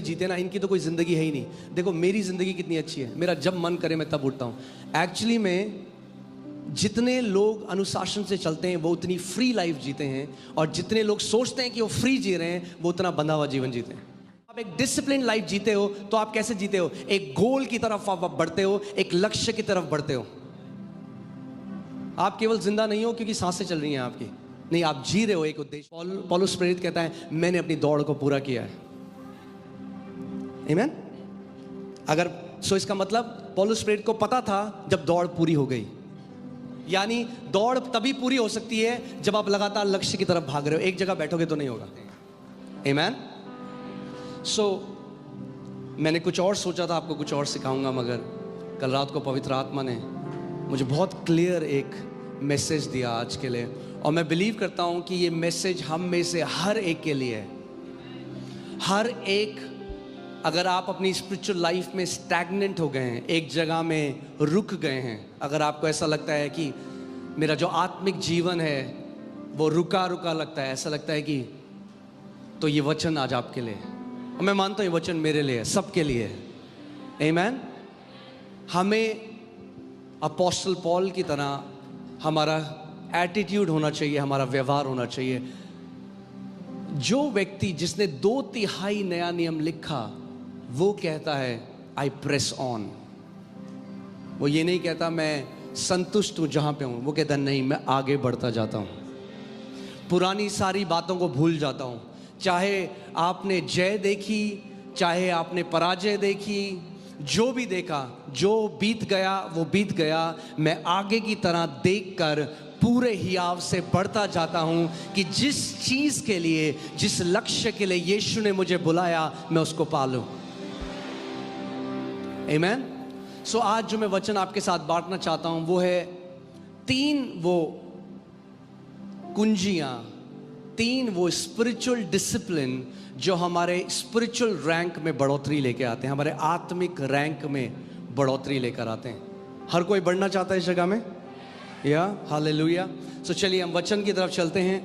जीते ना, इनकी तो कोई ज़िंदगी है ही नहीं। देखो मेरी ज़िंदगी कितनी अच्छी है, मेरा जब मन करे मैं तब उठता हूँ। एक्चुअली में जितने लोग अनुशासन से चलते हैं वो उतनी फ्री लाइफ जीते हैं, और जितने लोग सोचते हैं कि वो फ्री जी रहे हैं वो उतना बंधा हुआ जीवन जीते हैं। आप एक डिसिप्लिन लाइफ जीते हो तो आप कैसे जीते हो? एक गोल की तरफ आप बढ़ते हो, एक लक्ष्य की तरफ बढ़ते हो। आप केवल जिंदा नहीं हो क्योंकि सांसें चल रही हैं आपकी, नहीं, आप जी रहे हो एक उद्देश्य। पौलुस प्रेरित कहता है मैंने अपनी दौड़ को पूरा किया है। आमीन। अगर इसका मतलब पौलुस प्रेरित को पता था जब दौड़ पूरी हो गई। यानी दौड़ तभी पूरी हो सकती है जब आप लगातार लक्ष्य की तरफ भाग रहे हो, एक जगह बैठोगे तो नहीं होगा। आमीन। मैंने कुछ और सोचा था, आपको कुछ और सिखाऊंगा, मगर कल रात को पवित्र आत्मा ने मुझे बहुत क्लियर एक मैसेज दिया आज के लिए, और मैं बिलीव करता हूं कि ये मैसेज हम में से हर एक के लिए है। हर एक, अगर आप अपनी स्पिरिचुअल लाइफ में स्टैग्नेंट हो गए हैं, एक जगह में रुक गए हैं, अगर आपको ऐसा लगता है कि मेरा जो आत्मिक जीवन है वो रुका रुका लगता है, ऐसा लगता है कि, तो ये वचन आज आपके लिए, और मैं मानता हूँ ये वचन मेरे लिए है, सबके लिए है। आमीन। हमें अपोस्टल पॉल की तरह हमारा एटीट्यूड होना चाहिए, हमारा व्यवहार होना चाहिए। जो व्यक्ति जिसने 2/3 नया नियम लिखा वो कहता है आई प्रेस ऑन। वो ये नहीं कहता मैं संतुष्ट हूं जहां पे हूं, वो कहता नहीं, मैं आगे बढ़ता जाता हूं, पुरानी सारी बातों को भूल जाता हूं। चाहे आपने जय देखी, चाहे आपने पराजय देखी, जो भी देखा, जो बीत गया वो बीत गया, मैं आगे की तरह देखकर पूरे हियाव से बढ़ता जाता हूं कि जिस चीज के लिए, जिस लक्ष्य के लिए यीशु ने मुझे बुलाया मैं उसको पालूं। आमीन। आज जो मैं वचन आपके साथ बांटना चाहता हूं वो है 3 वो कुंजियां, 3 वो स्पिरिचुअल डिसिप्लिन जो हमारे स्पिरिचुअल रैंक में बढ़ोतरी लेके आते हैं, हमारे आत्मिक रैंक में बढ़ोतरी लेकर आते हैं। हर कोई बढ़ना चाहता है इस जगह में, या हालेलुया। चलिए हम वचन की तरफ चलते हैं।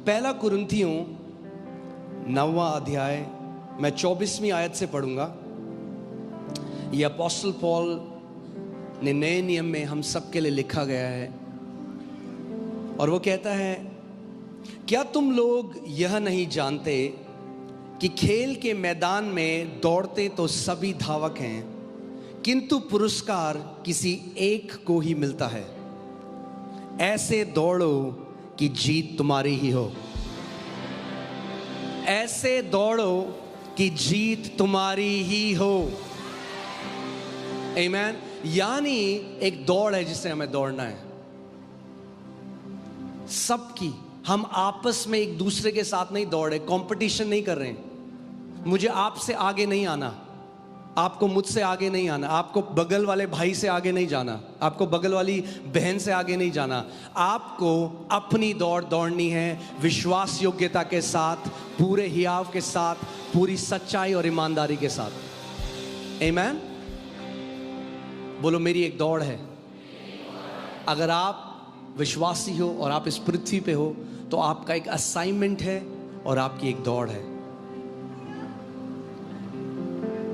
1 कुरिन्थियों 9वां अध्याय, मैं 24वीं आयत से पढ़ूंगा। ये अपोस्टल पॉल ने नए नियम में हम सबके लिए लिखा गया है, और वो कहता है, क्या तुम लोग यह नहीं जानते कि खेल के मैदान में दौड़ते तो सभी धावक हैं, किंतु पुरस्कार किसी एक को ही मिलता है। ऐसे दौड़ो कि जीत तुम्हारी ही हो। ऐसे दौड़ो कि जीत तुम्हारी ही हो। आमीन। यानी एक दौड़ है जिसे हमें दौड़ना है, सबकी। हम आपस में एक दूसरे के साथ नहीं दौड़ रहे, कंपटीशन नहीं कर रहे हैं। मुझे आपसे आगे नहीं आना, आपको मुझसे आगे नहीं आना, आपको बगल वाले भाई से आगे नहीं जाना, आपको बगल वाली बहन से आगे नहीं जाना। आपको अपनी दौड़ दौड़नी है, विश्वास योग्यता के साथ, पूरे हियाव के साथ, पूरी सच्चाई और ईमानदारी के साथ। आमीन। बोलो मेरी एक दौड़ है। अगर आप विश्वासी हो और आप इस पृथ्वी पे हो तो आपका एक असाइनमेंट है और आपकी एक दौड़ है।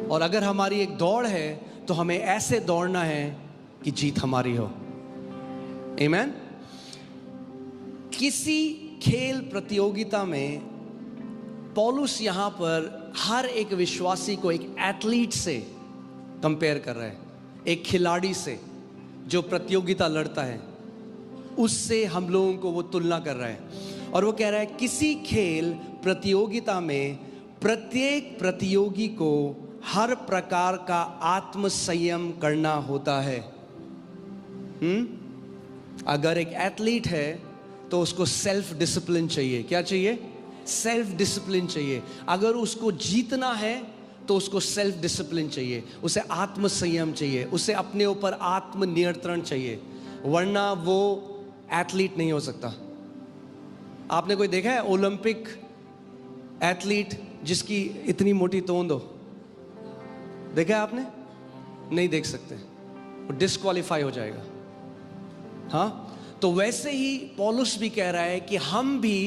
और अगर हमारी एक दौड़ है तो हमें ऐसे दौड़ना है कि जीत हमारी हो। आमीन। किसी खेल प्रतियोगिता में पौलुस यहां पर हर एक विश्वासी को एक एथलीट से कंपेयर कर रहा है, एक खिलाड़ी से जो प्रतियोगिता लड़ता है, उससे हम लोगों को वो तुलना कर रहा है। और वो कह रहा है किसी खेल प्रतियोगिता में प्रत्येक प्रतियोगी को हर प्रकार का आत्म संयम करना होता है। अगर एक एथलीट है तो उसको सेल्फ डिसिप्लिन चाहिए। क्या चाहिए? सेल्फ डिसिप्लिन चाहिए। अगर उसको जीतना है तो उसको सेल्फ डिसिप्लिन चाहिए, उसे आत्म संयम चाहिए, उसे अपने ऊपर आत्म नियंत्रण चाहिए, वरना वो एथलीट नहीं हो सकता। आपने कोई देखा है ओलंपिक एथलीट जिसकी इतनी मोटी तोंद हो? देखा है आपने? नहीं देख सकते, वो डिस्क्वालीफाई हो जाएगा। हाँ, तो वैसे ही पौलुस भी कह रहा है कि हम भी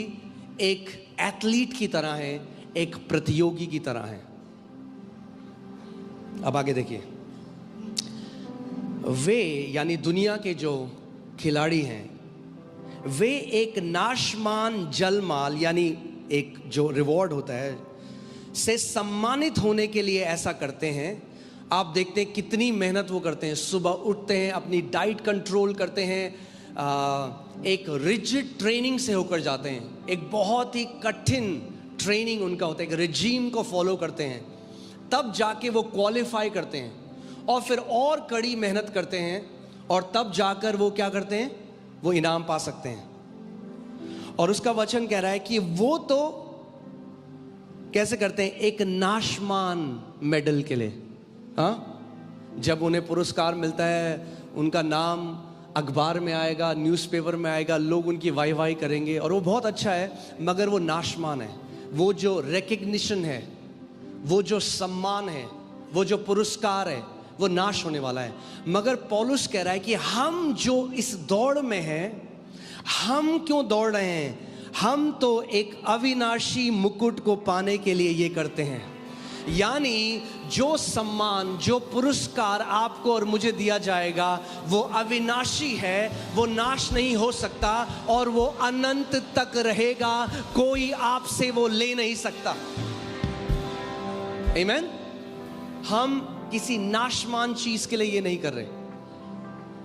एक एथलीट की तरह हैं, एक प्रतियोगी की तरह हैं। अब आगे देखिए, वे यानी दुनिया के जो खिलाड़ी हैं, वे एक नाशमान जलमाल यानी एक जो रिवॉर्ड होता है से सम्मानित होने के लिए ऐसा करते हैं। आप देखते हैं कितनी मेहनत वो करते हैं, सुबह उठते हैं, अपनी डाइट कंट्रोल करते हैं, एक रिजिड ट्रेनिंग से होकर जाते हैं, एक बहुत ही कठिन ट्रेनिंग उनका होता है, एक रेजीम को फॉलो करते हैं, तब जाके वो क्वालिफाई करते हैं और फिर और कड़ी मेहनत करते हैं और तब जाकर वो क्या करते हैं, वो इनाम पा सकते हैं। और उसका वचन कह रहा है कि वो तो कैसे करते हैं, एक नाशमान मेडल के लिए। हाँ, जब उन्हें पुरस्कार मिलता है, उनका नाम अखबार में आएगा, न्यूज़पेपर में आएगा, लोग उनकी वाई वाई करेंगे और वो बहुत अच्छा है, मगर वो नाशमान है। वो जो रिकग्निशन है, वो जो सम्मान है, वो जो पुरस्कार है, वो नाश होने वाला है। मगर पौलुस कह रहा है कि हम जो इस दौड़ में हैं, हम क्यों दौड़ रहे हैं? हम तो एक अविनाशी मुकुट को पाने के लिए ये करते हैं। यानी जो सम्मान, जो पुरस्कार आपको और मुझे दिया जाएगा, वो अविनाशी है, वो नाश नहीं हो सकता और वो अनंत तक रहेगा, कोई आपसे वो ले नहीं सकता। आमीन। हम किसी नाशमान चीज के लिए ये नहीं कर रहे,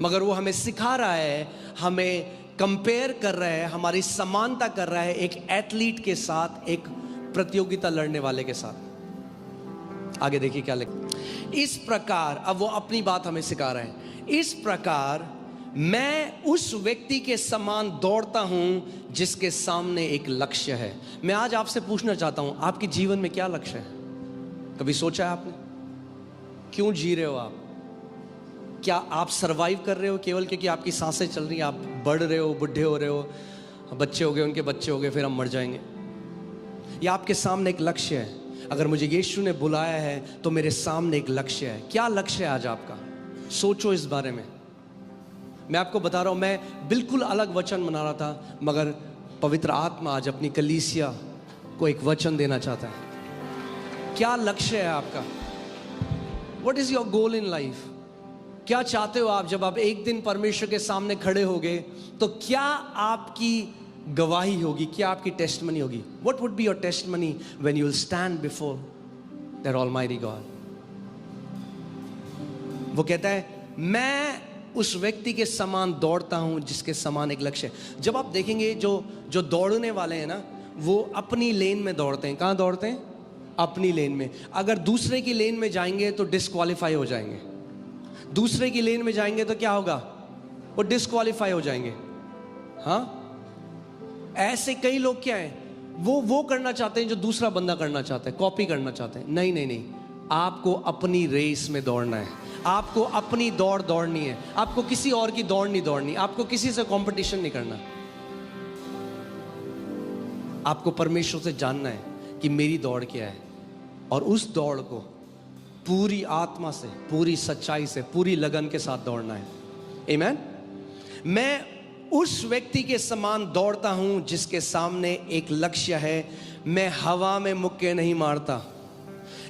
मगर वो हमें सिखा रहा है, हमें कंपेयर कर रहा है, हमारी समानता कर रहा है एक एथलीट के साथ, एक प्रतियोगिता लड़ने वाले के साथ। आगे देखिए क्या लिखा, इस प्रकार, अब वो अपनी बात हमें सिखा रहे हैं, इस प्रकार मैं उस व्यक्ति के समान दौड़ता हूं जिसके सामने एक लक्ष्य है। मैं आज आपसे पूछना चाहता हूं, आपके जीवन में क्या लक्ष्य है? कभी सोचा है आपने? क्यों जी रहे हो आप? क्या आप सरवाइव कर रहे हो केवल क्योंकि आपकी सांसें चल रही हैं, आप बढ़ रहे हो, बुढ़े हो रहे हो, बच्चे हो गए, उनके बच्चे हो गए, फिर हम मर जाएंगे? या आपके सामने एक लक्ष्य है? अगर मुझे यीशु ने बुलाया है तो मेरे सामने एक लक्ष्य है। क्या लक्ष्य है आज आपका? सोचो इस बारे में। मैं आपको बता रहा हूं, मैं बिल्कुल अलग वचन बना रहा था, मगर पवित्र आत्मा आज अपनी कलीसिया को एक वचन देना चाहता है। क्या लक्ष्य है आपका? What is your goal in life? क्या चाहते हो आप? जब आप एक दिन परमेश्वर के सामने खड़े होगे तो क्या आपकी गवाही होगी, क्या आपकी टेस्टमनी होगी? What would be your testimony when you will stand before that Almighty God? वो कहता है, मैं उस व्यक्ति के समान दौड़ता हूं जिसके समान एक लक्ष्य है। जब आप देखेंगे जो दौड़ने वाले हैं ना, वो अपनी लेन में दौड़ते हैं। कहां दौड़ते हैं? अपनी लेन में। अगर दूसरे की लेन में जाएंगे तो डिस्क्वालीफाई हो जाएंगे। दूसरे की लेन में जाएंगे तो क्या होगा? वो डिस्क्वालीफाई हो जाएंगे। हाँ, ऐसे कई लोग क्या हैं, वो करना चाहते हैं जो दूसरा बंदा करना चाहता है, कॉपी करना चाहते हैं। नहीं नहीं नहीं, आपको अपनी रेस में दौड़ना है, आपको अपनी दौड़ दौड़नी है, आपको किसी और की दौड़ नहीं दौड़नी, आपको किसी से कंपटीशन नहीं करना। आपको परमेश्वर से जानना है कि मेरी दौड़ क्या है, और उस दौड़ को पूरी आत्मा से, पूरी सच्चाई से, पूरी लगन के साथ दौड़ना है। आमीन। मैं उस व्यक्ति के समान दौड़ता हूं जिसके सामने एक लक्ष्य है। मैं हवा में मुक्के नहीं मारता।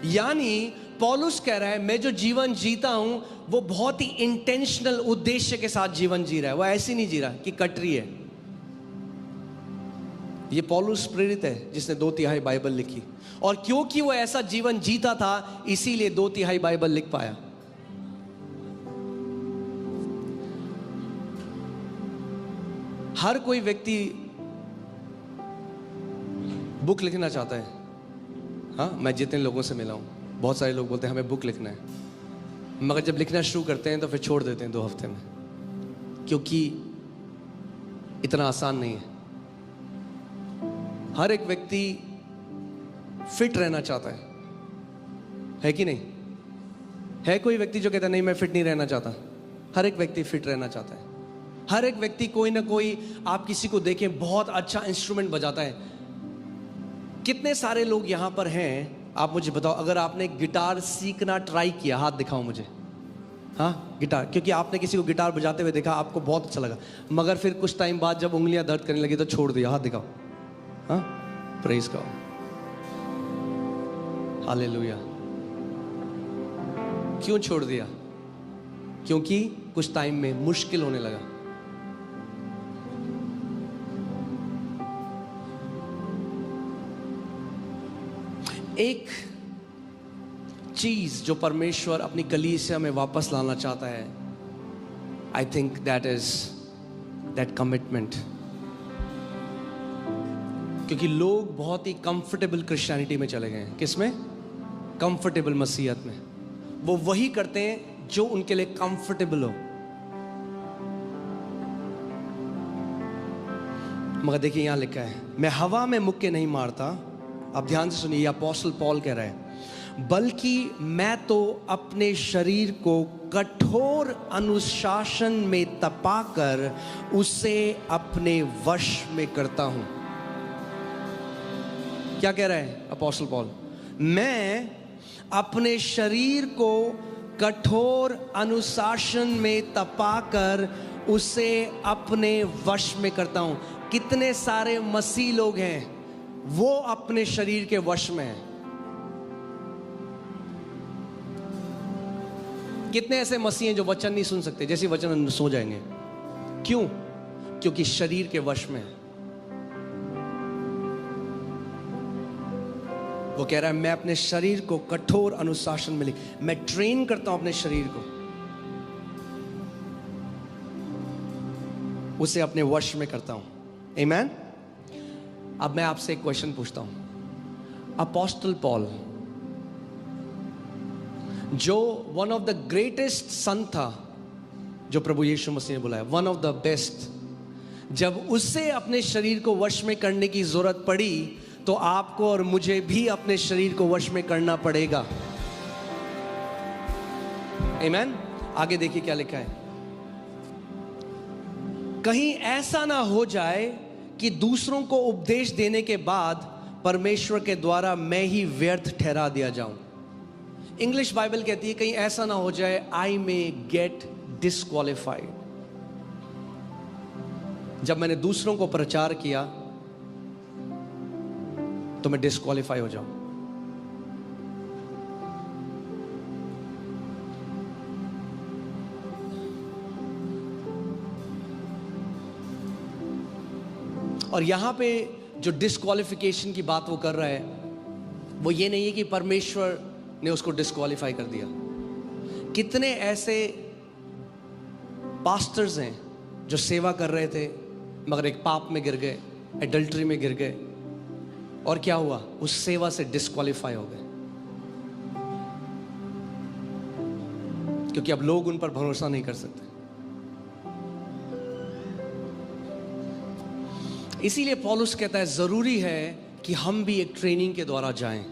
यानी पौलुस कह रहा है, मैं जो जीवन जीता हूं वो बहुत ही इंटेंशनल उद्देश्य के साथ जीवन जी रहा है। वो ऐसे नहीं जी रहा कि कट रही है। ये पौलुस प्रेरित है जिसने 2/3 बाइबल लिखी, और क्योंकि वो ऐसा जीवन जीता था इसीलिए 2/3 बाइबल लिख पाया। हर कोई व्यक्ति बुक लिखना चाहता है। हाँ, मैं जितने लोगों से मिला हूं, बहुत सारे लोग बोलते हैं हमें बुक लिखना है, मगर जब लिखना शुरू करते हैं तो फिर छोड़ देते हैं 2 हफ्ते में, क्योंकि इतना आसान नहीं है। हर एक व्यक्ति फिट रहना चाहता है कि नहीं? है कोई व्यक्ति जो कहता है नहीं मैं फिट नहीं रहना चाहता? हर एक व्यक्ति फिट रहना चाहता है। हर एक व्यक्ति कोई ना कोई, आप किसी को देखें बहुत अच्छा इंस्ट्रूमेंट बजाता है। कितने सारे लोग यहां पर हैं, आप मुझे बताओ, अगर आपने गिटार सीखना ट्राई किया, हाथ दिखाओ मुझे। हाँ, गिटार, क्योंकि आपने किसी को गिटार बजाते हुए देखा, आपको बहुत अच्छा लगा, मगर फिर कुछ टाइम बाद जब उंगलियां दर्द करने लगी तो छोड़ दिया। हाथ दिखाओ। हाँ, प्रेज गॉड, हालेलुया। क्यों छोड़ दिया? क्योंकि कुछ टाइम में मुश्किल होने लगा। एक चीज जो परमेश्वर अपनी कलीसिया में वापस लाना चाहता है, I think that is that commitment. क्योंकि लोग बहुत ही कंफर्टेबल क्रिश्चियनिटी में चले गए हैं। किसमें? कंफर्टेबल मसीहत में। वो वही करते हैं जो उनके लिए कंफर्टेबल हो। मगर देखिए यहां लिखा है, मैं हवा में मुक्के नहीं मारता। अब ध्यान से सुनिए, अपोस्टल पॉल कह रहा है, बल्कि मैं तो अपने शरीर को कठोर अनुशासन में तपाकर उसे अपने वश में करता हूं। क्या कह रहा है अपोस्टल पॉल? मैं अपने शरीर को कठोर अनुशासन में तपाकर उसे अपने वश में करता हूं। कितने सारे मसीह लोग हैं वो अपने शरीर के वश में हैं। कितने ऐसे मसीह हैं जो वचन नहीं सुन सकते, जैसे वचन सो जाएंगे। क्यों? क्योंकि शरीर के वश में है। वो कह रहा है, मैं अपने शरीर को कठोर अनुशासन में मैं ट्रेन करता हूं अपने शरीर को, उसे अपने वश में करता हूं। आमीन। अब मैं आपसे एक क्वेश्चन पूछता हूं। अपोस्टल पॉल जो वन ऑफ द ग्रेटेस्ट सन था, जो प्रभु यीशु मसीह ने बुलाया, वन ऑफ द बेस्ट, जब उसे अपने शरीर को वश में करने की जरूरत पड़ी तो आपको और मुझे भी अपने शरीर को वश में करना पड़ेगा। आमीन। आगे देखिए क्या लिखा है, कहीं ऐसा ना हो जाए कि दूसरों को उपदेश देने के बाद परमेश्वर के द्वारा मैं ही व्यर्थ ठहरा दिया जाऊं। इंग्लिश बाइबल कहती है, कहीं ऐसा ना हो जाए, आई मे गेट डिस्क्वालिफाइड। जब मैंने दूसरों को प्रचार किया तो मैं डिस्क्वालिफाई हो जाऊं। और यहां पे जो डिस्क्वालिफिकेशन की बात वो कर रहा है, वो ये नहीं है कि परमेश्वर ने उसको डिस्क्वालिफाई कर दिया। कितने ऐसे पास्टर्स हैं जो सेवा कर रहे थे मगर एक पाप में गिर गए, एडल्ट्री में गिर गए, और क्या हुआ? उस सेवा से डिस्क्वालिफाई हो गए, क्योंकि अब लोग उन पर भरोसा नहीं कर सकते। इसीलिए पौलुस कहता है जरूरी है कि हम भी एक ट्रेनिंग के द्वारा जाएं।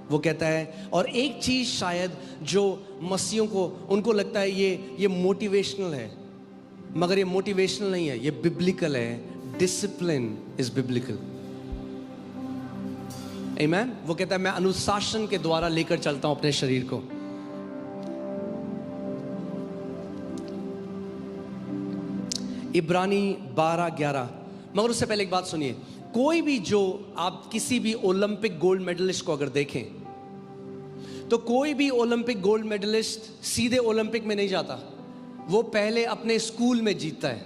वो कहता है, और एक चीज शायद जो मसीहों को, उनको लगता है ये मोटिवेशनल है, मगर ये मोटिवेशनल नहीं है, ये बिब्लिकल है। Discipline is biblical. आमीन। वो कहता है, मैं अनुशासन के द्वारा लेकर चलता हूं अपने शरीर को। इब्रानी 12:11। मगर उससे पहले एक बात सुनिए, कोई भी जो आप किसी भी ओलंपिक गोल्ड मेडलिस्ट को अगर देखें तो कोई भी ओलंपिक गोल्ड मेडलिस्ट सीधे ओलंपिक में नहीं जाता। वो पहले अपने स्कूल में जीतता है।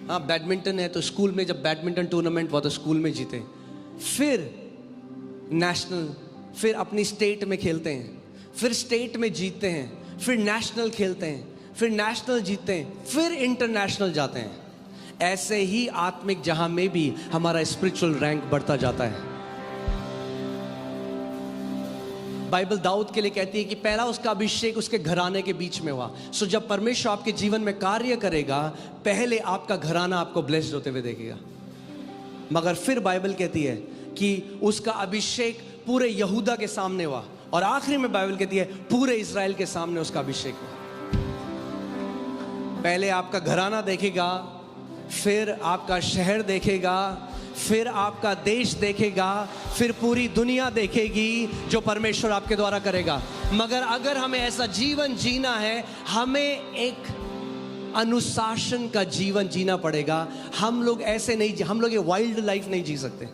हाँ, बैडमिंटन है तो स्कूल में जब बैडमिंटन टूर्नामेंट हुआ तो स्कूल में जीते, फिर नेशनल, फिर अपनी स्टेट में खेलते हैं, फिर स्टेट में जीतते हैं, फिर नेशनल खेलते हैं, फिर नेशनल जीतते हैं, फिर इंटरनेशनल जाते हैं। ऐसे ही आत्मिक जहां में भी हमारा स्पिरिचुअल रैंक बढ़ता जाता है। बाइबल दाऊद के लिए कहती है कि पहला उसका अभिषेक उसके घराने के बीच में हुआ। सो जब परमेश्वर आपके जीवन में कार्य करेगा, पहले आपका घराना आपको ब्लेस्ड होते हुए देखेगा, मगर फिर बाइबल कहती है कि उसका अभिषेक पूरे यहूदा के सामने हुआ, और आखिरी में बाइबल कहती है पूरे इज़राइल के सामने उसका अभिषेक हुआ। पहले आपका घराना देखेगा, फिर आपका शहर देखेगा, फिर आपका देश देखेगा, फिर पूरी दुनिया देखेगी जो परमेश्वर आपके द्वारा करेगा। मगर अगर हमें ऐसा जीवन जीना है, हमें एक अनुशासन का जीवन जीना पड़ेगा। हम लोग ऐसे नहीं, हम लोग ये वाइल्ड लाइफ नहीं जी सकते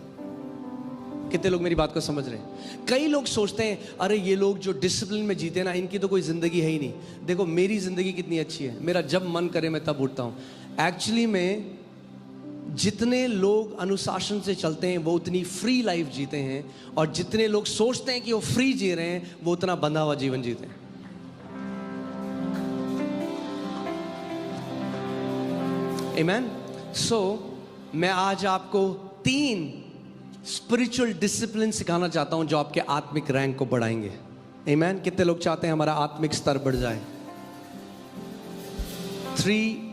कितने लोग मेरी बात को समझ रहे हैं? कई लोग सोचते हैं अरे ये लोग जो डिसिप्लिन में जीते ना, इनकी तो कोई ज़िंदगी है ही नहीं। देखो मेरी ज़िंदगी कितनी अच्छी है, मेरा जब मन करे मैं तब उठता हूँ। एक्चुअली में जितने लोग अनुशासन से चलते हैं वो उतनी फ्री लाइफ जीते हैं, और जितने लोग सोचते हैं कि वो फ्री जी रहे हैं वो उतना बंधा हुआ जीवन जीते हैं। आमीन। सो मैं आज आपको 3 स्पिरिचुअल डिसिप्लिन सिखाना चाहता हूं जो आपके आत्मिक रैंक को बढ़ाएंगे। आमीन। कितने लोग चाहते हैं हमारा आत्मिक स्तर बढ़ जाए? 3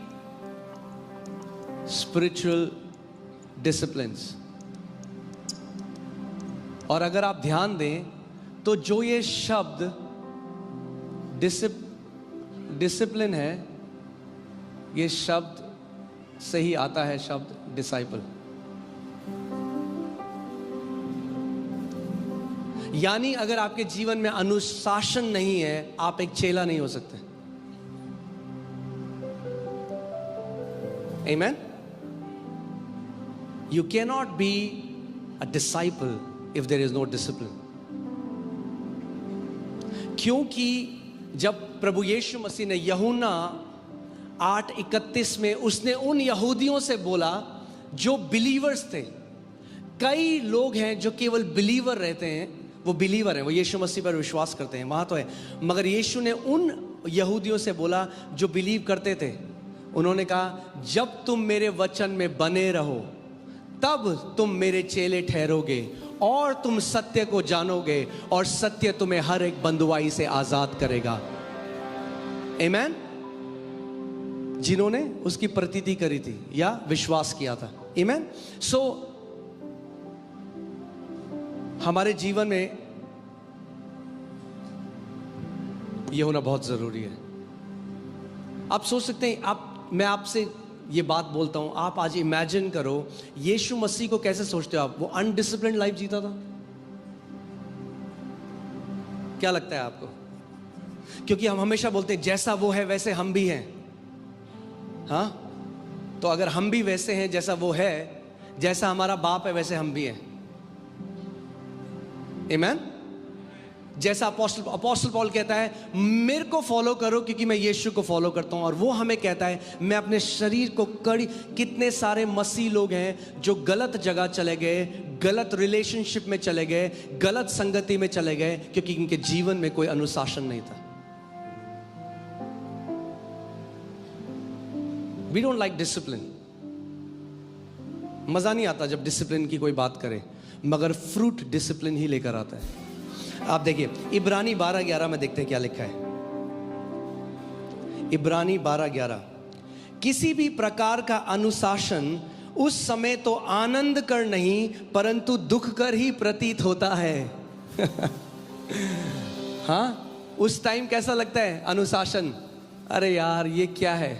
स्पिरिचुअल डिसिप्लिन्स। और अगर आप ध्यान दें तो जो ये शब्द डिसिप्लिन है, ये शब्द से ही आता है शब्द डिसाइपल। यानी अगर आपके जीवन में अनुशासन नहीं है, आप एक चेला नहीं हो सकते। आमीन। You cannot be a disciple if there is no discipline. क्योंकि जब प्रभु यीशु मसीह ने यूहन्ना 8:31 में उसने उन यहूदियों से बोला जो बिलीवर्स थे। कई लोग हैं जो केवल बिलीवर रहते हैं, वो बिलीवर हैं, वो यीशु मसीह पर विश्वास करते हैं, वहाँ तो है। मगर यीशु ने उन यहूदियों से बोला जो बिलीव करते थे, उन्होंने कहा जब तुम मेरे वचन में बने रहो तब तुम मेरे चेले ठहरोगे और तुम सत्य को जानोगे और सत्य तुम्हें हर एक बंधुआई से आजाद करेगा। आमीन। जिन्होंने उसकी प्रतीति करी थी या विश्वास किया था। आमीन। सो हमारे जीवन में यह होना बहुत जरूरी है। आप सोच सकते हैं, मैं आपसे ये बात बोलता हूं, आप आज इमेजिन करो यीशु मसीह को कैसे सोचते हो आप? वो अनडिसिप्लिन्ड लाइफ जीता था। क्या लगता है आपको? क्योंकि हम हमेशा बोलते हैं जैसा वो है वैसे हम भी हैं। हाँ, तो अगर हम भी वैसे हैं जैसा वो है, जैसा हमारा बाप है वैसे हम भी हैं। आमीन। जैसा अपोस्टल पॉल कहता है मेरे को फॉलो करो क्योंकि मैं यीशु को फॉलो करता हूं, और वो हमें कहता है मैं अपने शरीर को कितने सारे मसीह लोग हैं जो गलत जगह चले गए, गलत रिलेशनशिप में चले गए, गलत संगति में चले गए क्योंकि इनके जीवन में कोई अनुशासन नहीं था। We don't like discipline. मजा नहीं आता जब डिसिप्लिन की कोई बात करे, मगर फ्रूट डिसिप्लिन ही लेकर आता है। आप देखिए इब्रानी 12:11 में देखते हैं क्या लिखा है। इब्रानी 12:11, किसी भी प्रकार का अनुशासन उस समय तो आनंद कर नहीं परंतु दुख कर ही प्रतीत होता है। हाँ, उस टाइम कैसा लगता है अनुशासन? अरे यार ये क्या है?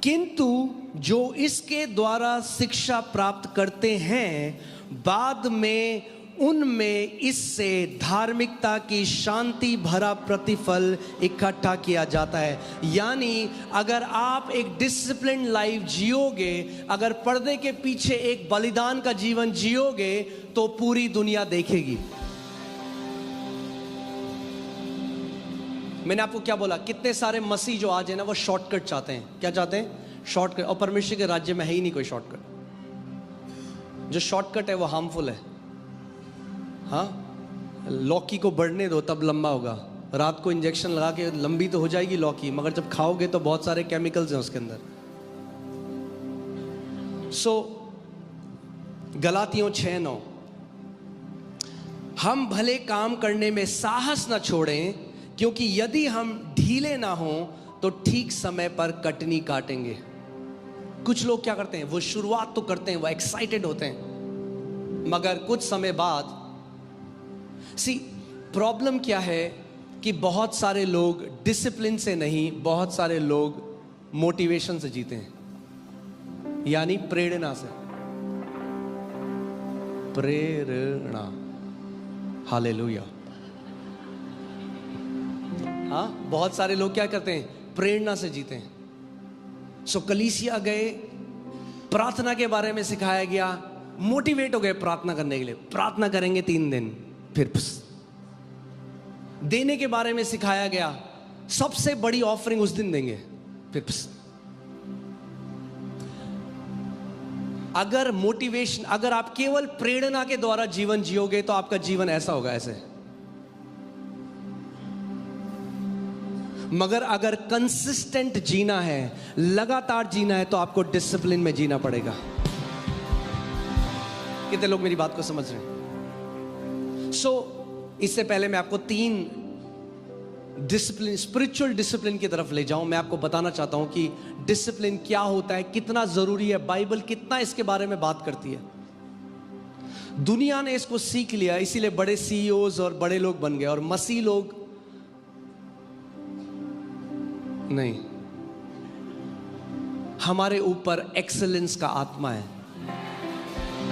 किंतु जो इसके द्वारा शिक्षा प्राप्त करते हैं बाद में उनमें इससे धार्मिकता की शांति भरा प्रतिफल इकट्ठा किया जाता है। यानी अगर आप एक डिसिप्लिन लाइफ जियोगे, अगर पर्दे के पीछे एक बलिदान का जीवन जियोगे तो पूरी दुनिया देखेगी। मैंने आपको क्या बोला? कितने सारे मसीह जो आज है ना वो शॉर्टकट चाहते हैं। क्या चाहते हैं? शॉर्टकट। और परमेश्वर के राज्य में है ही नहीं कोई शॉर्टकट। जो शॉर्टकट है वो हार्मफुल है। हाँ, लौकी को बढ़ने दो तब लंबा होगा। रात को इंजेक्शन लगा के लंबी तो हो जाएगी लौकी, मगर जब खाओगे तो बहुत सारे केमिकल्स हैं उसके अंदर। गलातियों 6:9, हम भले काम करने में साहस न छोड़ें क्योंकि यदि हम ढीले ना हों तो ठीक समय पर कटनी काटेंगे। कुछ लोग क्या करते हैं, वो शुरुआत तो करते हैं, वो एक्साइटेड होते हैं, मगर कुछ समय बाद प्रॉब्लम क्या है कि बहुत सारे लोग डिसिप्लिन से नहीं, बहुत सारे लोग मोटिवेशन से जीते हैं, यानी प्रेरणा से। प्रेरणा, हालेलुया। हाँ, बहुत सारे लोग क्या करते हैं, प्रेरणा से जीते हैं। कलीसिया गए, प्रार्थना के बारे में सिखाया गया, मोटिवेट हो गए प्रार्थना करने के लिए, प्रार्थना करेंगे 3 दिन, फिर देने के बारे में सिखाया गया, सबसे बड़ी ऑफरिंग उस दिन देंगे, फिर अगर मोटिवेशन, अगर आप केवल प्रेरणा के द्वारा जीवन जियोगे तो आपका जीवन ऐसा होगा, ऐसे। मगर अगर कंसिस्टेंट जीना है, लगातार जीना है, तो आपको डिसिप्लिन में जीना पड़ेगा। कितने लोग मेरी बात को समझ रहे हैं? इससे पहले मैं आपको 3 डिसिप्लिन, स्पिरिचुअल डिसिप्लिन की तरफ ले जाऊं। मैं आपको बताना चाहता हूं कि डिसिप्लिन क्या होता है, कितना जरूरी है, बाइबल कितना इसके बारे में बात करती है। दुनिया ने इसको सीख लिया, इसीलिए बड़े सीईओज और बड़े लोग बन गए, और मसीह लोग नहीं। हमारे ऊपर एक्सेलेंस का आत्मा है।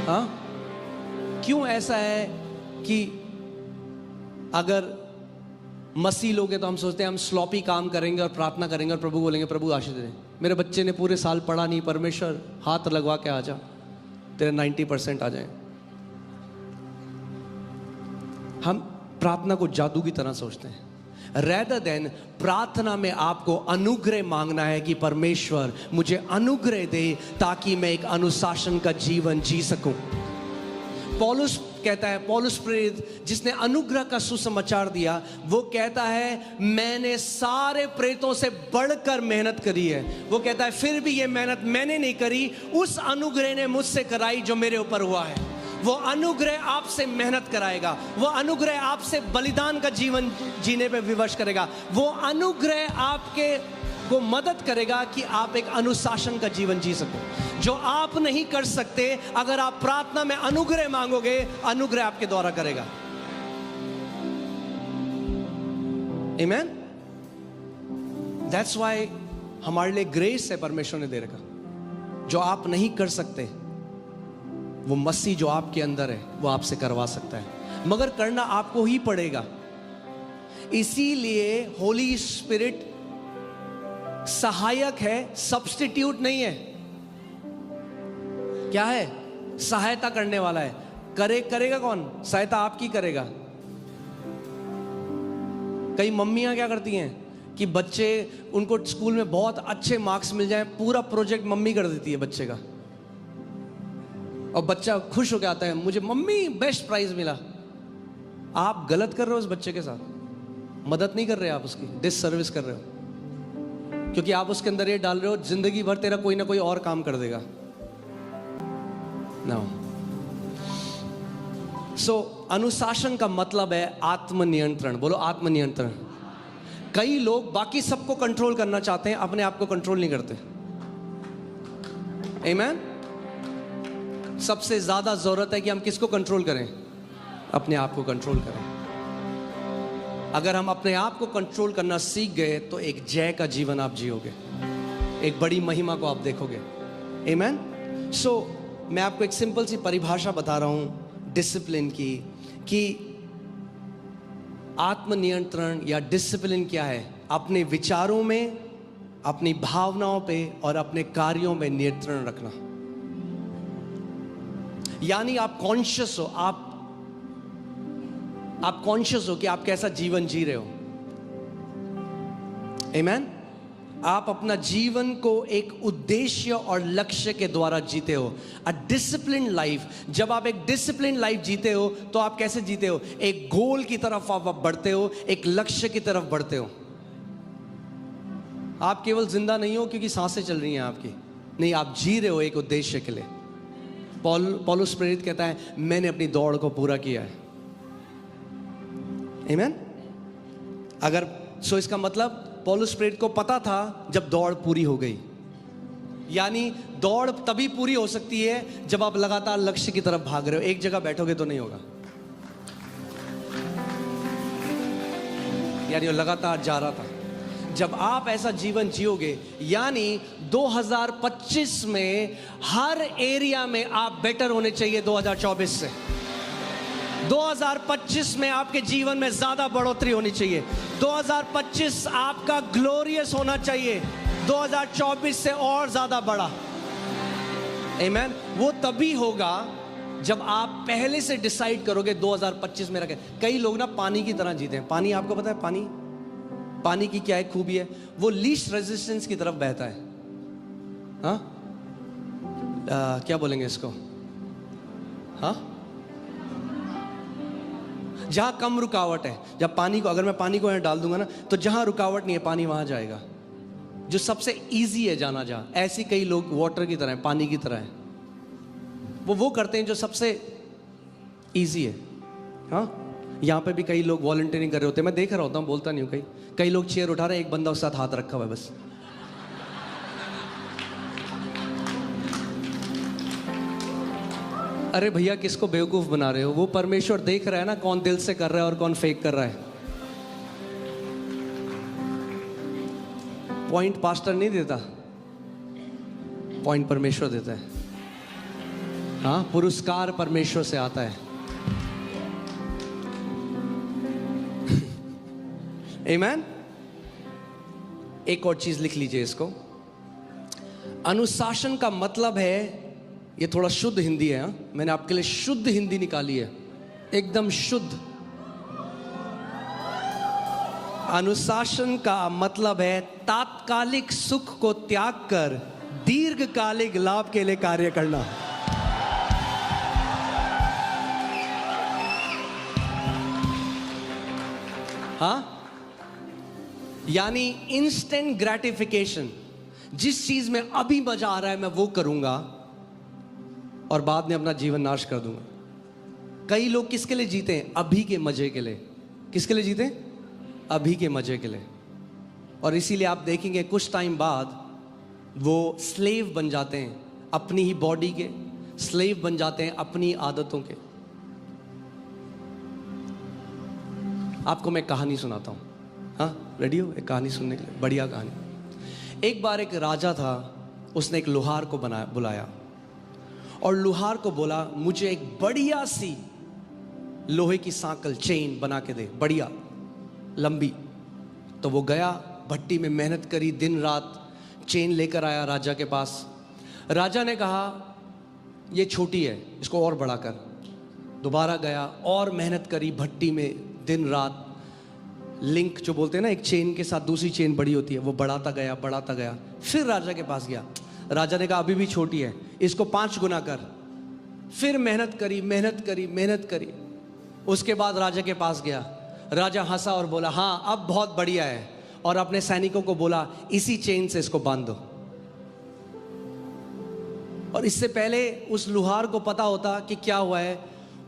हाँ, क्यों ऐसा है कि अगर मसीह लोग हैं तो हम सोचते हैं हम स्लॉपी काम करेंगे और प्रार्थना करेंगे और प्रभु बोलेंगे प्रभु आशीष दे, मेरे बच्चे ने पूरे साल पढ़ा नहीं, परमेश्वर हाथ लगवा के आ जा, तेरे 90% आ जाए। हम प्रार्थना को जादू की तरह सोचते हैं, रेदर देन प्रार्थना में आपको अनुग्रह मांगना है कि परमेश्वर मुझे अनुग्रह दे ताकि मैं एक अनुशासन का जीवन जी सकूं। पौलुस कहता है, पौलुस प्रेरित जिसने अनुग्रह का सुसमाचार दिया, वो कहता है मैंने सारे प्रेरितों से बढ़कर मेहनत करी है। वो कहता है फिर भी ये मेहनत मैंने नहीं करी, उस अनुग्रह ने मुझसे कराई जो मेरे ऊपर हुआ है। वो अनुग्रह आपसे मेहनत कराएगा, वो अनुग्रह आपसे बलिदान का जीवन जीने पे विवश करेगा, वो अनुग्रह आपके को मदद करेगा कि आप एक अनुशासन का जीवन जी सको, जो आप नहीं कर सकते। अगर आप प्रार्थना में अनुग्रह मांगोगे, अनुग्रह आपके द्वारा करेगा। आमेन। दैट्स व्हाई हमारे लिए ग्रेस है, परमेश्वर ने दे रखा। जो आप नहीं कर सकते, वो मसीह जो आपके अंदर है वो आपसे करवा सकता है, मगर करना आपको ही पड़ेगा। इसीलिए होली स्पिरिट सहायक है, सब्स्टिट्यूट नहीं है। क्या है? सहायता करने वाला है। करेगा कौन? सहायता आपकी करेगा। कई मम्मियां क्या करती हैं कि बच्चे, उनको स्कूल में बहुत अच्छे मार्क्स मिल जाएं, पूरा प्रोजेक्ट मम्मी कर देती है बच्चे का, और बच्चा खुश होकर आता है, मुझे मम्मी बेस्ट प्राइज मिला। आप गलत कर रहे हो उस बच्चे के साथ, मदद नहीं कर रहे आप, उसकी डिससर्विस कर रहे हो, क्योंकि आप उसके अंदर ये डाल रहे हो जिंदगी भर तेरा कोई ना कोई और काम कर देगा ना। अनुशासन का मतलब है आत्मनियंत्रण। बोलो आत्मनियंत्रण। कई लोग बाकी सबको कंट्रोल करना चाहते हैं, अपने आप को कंट्रोल नहीं करते। आमेन। सबसे ज्यादा जरूरत है कि हम किसको कंट्रोल करें? अपने आप को कंट्रोल करें। अगर हम अपने आप को कंट्रोल करना सीख गए तो एक जय का जीवन आप जियोगे, एक बड़ी महिमा को आप देखोगे। आमेन। मैं आपको एक सिंपल सी परिभाषा बता रहा हूं डिसिप्लिन की, कि आत्मनियंत्रण या डिसिप्लिन क्या है? अपने विचारों में, अपनी भावनाओं पे और अपने कार्यों में नियंत्रण रखना। यानी आप कॉन्शियस हो, आप कॉन्शियस हो कि आप कैसा जीवन जी रहे हो। आमेन। आप अपना जीवन को एक उद्देश्य और लक्ष्य के द्वारा जीते हो। अ डिसिप्लिन लाइफ, जब आप एक डिसिप्लिन लाइफ जीते हो तो आप कैसे जीते हो? एक गोल की तरफ आप बढ़ते हो, एक लक्ष्य की तरफ बढ़ते हो। आप केवल जिंदा नहीं हो क्योंकि सांसें चल रही हैं आपकी, नहीं, आप जी रहे हो एक उद्देश्य के लिए। पौलुस प्रेरित कहता है मैंने अपनी दौड़ को पूरा किया है। आमेन। अगर इसका मतलब पौलुस प्रेरित को पता था जब दौड़ पूरी हो गई। यानी दौड़ तभी पूरी हो सकती है जब आप लगातार लक्ष्य की तरफ भाग रहे हो। एक जगह बैठोगे तो नहीं होगा, यानी वो लगातार जा रहा था। जब आप ऐसा जीवन जियोगे, यानी 2025 में हर एरिया में आप बेटर होने चाहिए 2024 से। 2025 में आपके जीवन में ज्यादा बढ़ोतरी होनी चाहिए। 2025 आपका ग्लोरियस होना चाहिए, 2024 से और ज्यादा बड़ा। आमेन। वो तभी होगा जब आप पहले से डिसाइड करोगे 2025 में रखे। कई लोग ना पानी की तरह जीते हैं। पानी, आपको पता है पानी की क्या एक खूबी है? वो लीस्ट रेजिस्टेंस की तरफ बहता है। हाँ, क्या बोलेंगे इसको? हाँ, जहां कम रुकावट है। जब पानी को, अगर मैं पानी को यहाँ डाल दूंगा ना, तो जहां रुकावट नहीं है पानी वहां जाएगा। जो सबसे इजी है जाना जहां, ऐसी कई लोग वाटर की तरह है, पानी की तरह है। वो करते हैं जो सबसे इजी है। हाँ, यहाँ पे भी कई लोग वॉलंटियरिंग कर रहे होते हैं, मैं देख रहा होता हूँ, बोलता नहीं हूँ। कई लोग चेयर उठा रहे हैं, एक बंदा उसके साथ हाथ रखा हुआ है बस। अरे भैया, किसको बेवकूफ बना रहे हो? वो परमेश्वर देख रहा है ना, कौन दिल से कर रहा है और कौन फेक कर रहा है। पॉइंट पास्टर नहीं देता, पॉइंट परमेश्वर देता है। हाँ, पुरस्कार परमेश्वर से आता है। आमीन। एक और चीज लिख लीजिए इसको। अनुशासन का मतलब है, ये थोड़ा शुद्ध हिंदी है। हाँ? मैंने आपके लिए शुद्ध हिंदी निकाली है, एकदम शुद्ध। अनुशासन का मतलब है तात्कालिक सुख को त्याग कर दीर्घकालिक लाभ के लिए कार्य करना। हाँ, यानी इंस्टेंट ग्रेटिफिकेशन। जिस चीज में अभी मजा आ रहा है मैं वो करूंगा और बाद में अपना जीवन नाश कर दूंगा। कई लोग किसके लिए जीते हैं? अभी के मजे के लिए। किसके लिए जीते हैं? अभी के मजे के लिए। और इसीलिए आप देखेंगे कुछ टाइम बाद वो स्लेव बन जाते हैं अपनी ही बॉडी के, स्लेव बन जाते हैं अपनी आदतों के। आपको मैं कहानी सुनाता हूं। हाँ, रेडी हो एक कहानी सुनने के लिए? बढ़िया कहानी। एक बार एक राजा था, उसने एक लोहार को बुलाया और लोहार को बोला, मुझे एक बढ़िया सी लोहे की सांकल, चेन बना के दे, बढ़िया लंबी। तो वो गया, भट्टी में मेहनत करी, दिन रात चेन लेकर आया राजा के पास। राजा ने कहा ये छोटी है, इसको और बड़ा कर। दोबारा गया और मेहनत करी भट्टी में, दिन रात लिंक जो बोलते हैं ना, एक चेन के साथ दूसरी चेन बड़ी होती है, वो बढ़ाता गया। फिर राजा के पास गया, राजा ने कहा अभी भी छोटी है, इसको 5 गुना कर। फिर मेहनत करी। उसके बाद राजा के पास गया, राजा हंसा और बोला हाँ अब बहुत बढ़िया है, और अपने सैनिकों को बोला इसी चेन से इसको बांध दो। और इससे पहले उस लोहार को पता होता कि क्या हुआ है,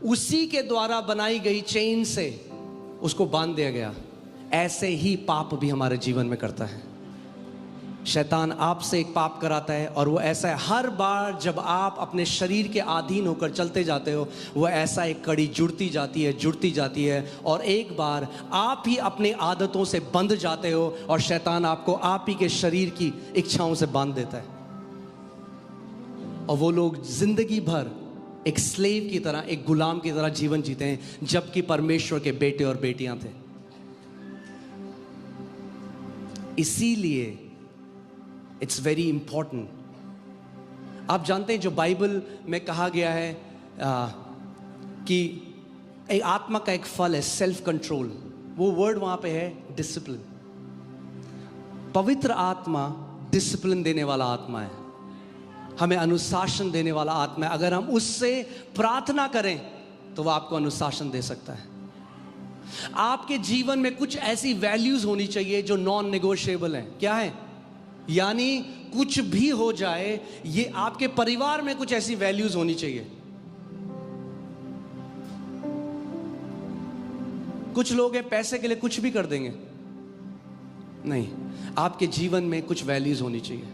उसी के द्वारा बनाई गई चेन से उसको बांध दिया गया। ऐसे ही पाप भी हमारे जीवन में करता है। शैतान आपसे एक पाप कराता है, और वो ऐसा है, हर बार जब आप अपने शरीर के अधीन होकर चलते जाते हो, वो ऐसा एक कड़ी जुड़ती जाती है, और एक बार आप ही अपने आदतों से बंध जाते हो, और शैतान आपको आप ही के शरीर की इच्छाओं से बांध देता है। और वो लोग जिंदगी भर एक स्लेव की तरह, एक गुलाम की तरह जीवन जीते हैं, जबकि परमेश्वर के बेटे और बेटियां थे। इसीलिए इट्स वेरी इंपॉर्टेंट। आप जानते हैं जो बाइबल में कहा गया है कि एक आत्मा का एक फल है सेल्फ कंट्रोल, वो वर्ड वहां पे है डिसिप्लिन। पवित्र आत्मा डिसिप्लिन देने वाला आत्मा है, हमें अनुशासन देने वाला आत्मा है। अगर हम उससे प्रार्थना करें तो वह आपको अनुशासन दे सकता है। आपके जीवन में कुछ ऐसी वैल्यूज होनी चाहिए जो नॉन नेगोशिएबल हैं। क्या है? यानी कुछ भी हो जाए, ये आपके परिवार में कुछ ऐसी वैल्यूज होनी चाहिए। कुछ लोग हैं पैसे के लिए कुछ भी कर देंगे, नहीं, आपके जीवन में कुछ वैल्यूज होनी चाहिए।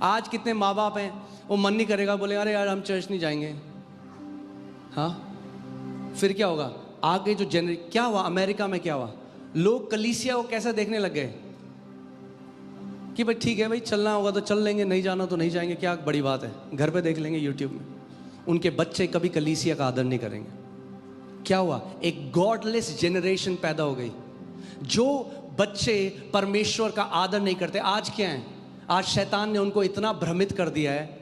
आज कितने माँ बाप हैं, वो मन नहीं करेगा, बोले अरे यार हम चर्च नहीं जाएंगे। हाँ, फिर क्या होगा? आगे जो क्या हुआ अमेरिका में, क्या हुआ, लोग कलीसिया को कैसा देखने लग गए कि भाई ठीक है भाई, चलना होगा तो चल लेंगे, नहीं जाना तो नहीं जाएंगे, क्या बड़ी बात है, घर पे देख लेंगे यूट्यूब में। उनके बच्चे कभी कलीसिया का आदर नहीं करेंगे। क्या हुआ? एक गॉडलेस जेनरेशन पैदा हो गई। जो बच्चे परमेश्वर का आदर नहीं करते, आज क्या है, आज शैतान ने उनको इतना भ्रमित कर दिया है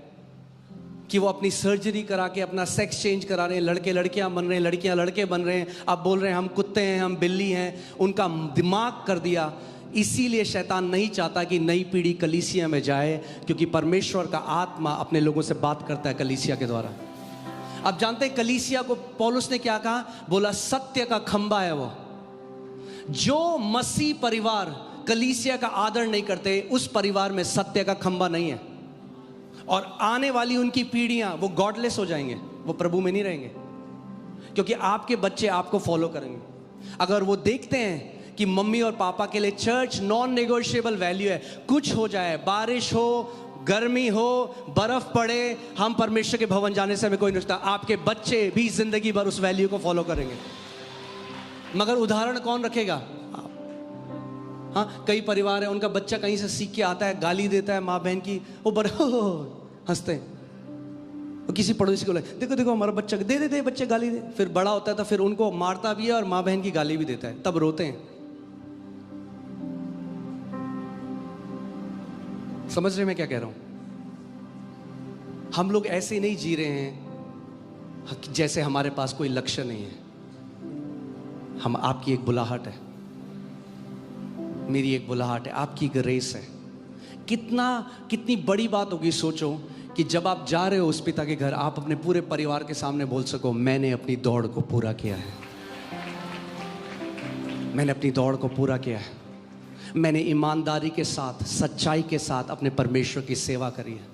कि वो अपनी सर्जरी करा के अपना सेक्स चेंज करा रहे हैं, लड़के लड़कियां बन रहे हैं, लड़कियां लड़के बन रहे हैं, अब बोल रहे हैं हम कुत्ते हैं, हम बिल्ली हैं, उनका दिमाग कर दिया। इसीलिए शैतान नहीं चाहता कि नई पीढ़ी कलीसिया में जाए, क्योंकि परमेश्वर का आत्मा अपने लोगों से बात करता है कलीसिया के द्वारा। आप जानते हैं कलीसिया को पौलुस ने क्या कहा? बोला सत्य का खंबा है वो। जो मसीह परिवार कलीसिया का आदर नहीं करते, उस परिवार में सत्य का खंबा नहीं है, और आने वाली उनकी पीढ़ियां वो गॉडलेस हो जाएंगे, वो प्रभु में नहीं रहेंगे, क्योंकि आपके बच्चे आपको फॉलो करेंगे। अगर वो देखते हैं कि मम्मी और पापा के लिए चर्च नॉन नेगोशिएबल वैल्यू है, कुछ हो जाए, बारिश हो, गर्मी हो, बर्फ पड़े, हम परमेश्वर के भवन जाने से हमें कोई नहीं रुकता, आपके बच्चे भी जिंदगी भर उस वैल्यू को फॉलो करेंगे। मगर उदाहरण कौन रखेगा? आप। हाँ, कई परिवार है उनका बच्चा कहीं से सीख के आता है, गाली देता है माँ बहन की, वो बड़े हंसते हैं। वो किसी पड़ोसी को लगे, देखो देखो हमारा बच्चा, दे दे बच्चे गाली दे। फिर बड़ा होता है तो फिर उनको मारता भी है और माँ बहन की गाली भी देता है, तब रोते हैं। समझ रहे मैं क्या कह रहा हूं? हम लोग ऐसे नहीं जी रहे हैं जैसे हमारे पास कोई लक्ष्य नहीं है। हम, आपकी एक बुलाहट है, मेरी एक बुलाहट है, आपकी एक रेस है। कितनी बड़ी बात होगी, सोचो कि जब आप जा रहे हो उस पिता के घर, आप अपने पूरे परिवार के सामने बोल सको, मैंने अपनी दौड़ को पूरा किया है, मैंने अपनी दौड़ को पूरा किया है, मैंने ईमानदारी के साथ, सच्चाई के साथ अपने परमेश्वर की सेवा करी है।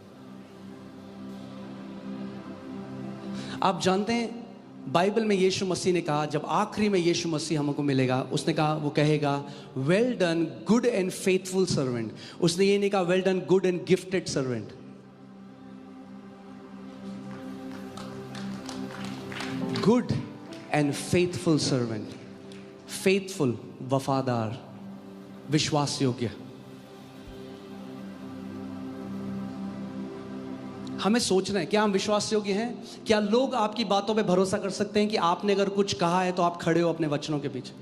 आप जानते हैं बाइबल में यीशु मसीह ने कहा, जब आखिरी में यीशु मसीह हमको मिलेगा, उसने कहा, वो कहेगा well done good and faithful servant. उसने ये नहीं कहा well done good and gifted servant. Good and faithful servant. Faithful, वफादार, विश्वास योग्य। हमें सोचना है, क्या हम विश्वास योग्य हैं? क्या लोग आपकी बातों पे भरोसा कर सकते हैं कि आपने अगर कुछ कहा है तो आप खड़े हो अपने वचनों के पीछे?